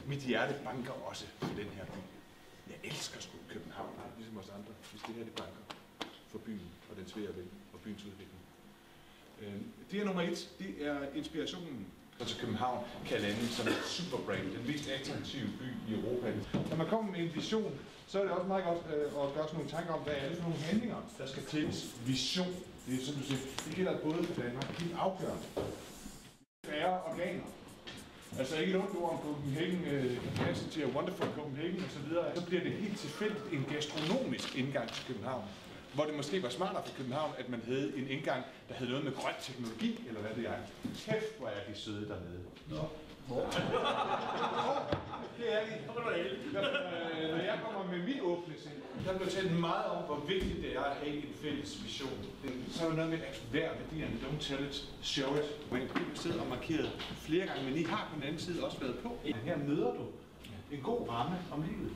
Mit hjerte banker også for den her by. Jeg elsker sgu København, ligesom os andre, hvis det her det banker for byen og dens ved og vel og byens udvikling. Det er nummer 1, det er inspirationen. Så København kan lande som et superbrand, den mest attraktive by i Europa. Når man kommer med en vision, så er det også meget godt at gøre sådan nogle tanker om, hvad er det for nogle handlinger, der skal til. Vision, det er som du siger, det gælder både for Danmark, helt afgørende. Færre organer. Altså ikke et ondt ord om Copenhagen, Capacity og Wonderful Copenhagen osv. Så bliver det helt tilfældigt en gastronomisk indgang til København. Hvor det måske var smartere for København, at man havde en indgang, der havde noget med grøn teknologi, eller hvad det er. Kæft, hvor er de søde dernede. Nå. Det er de. Når jeg kommer med mit åbne sind, der bliver talt meget om, hvor vigtigt det er at have en fælles vision. Så er der noget med at hver værdierne, don't tell it, show it. Men vi sidder og markeret flere gange, men I har på den anden side også været på. Her møder du en god ramme om livet.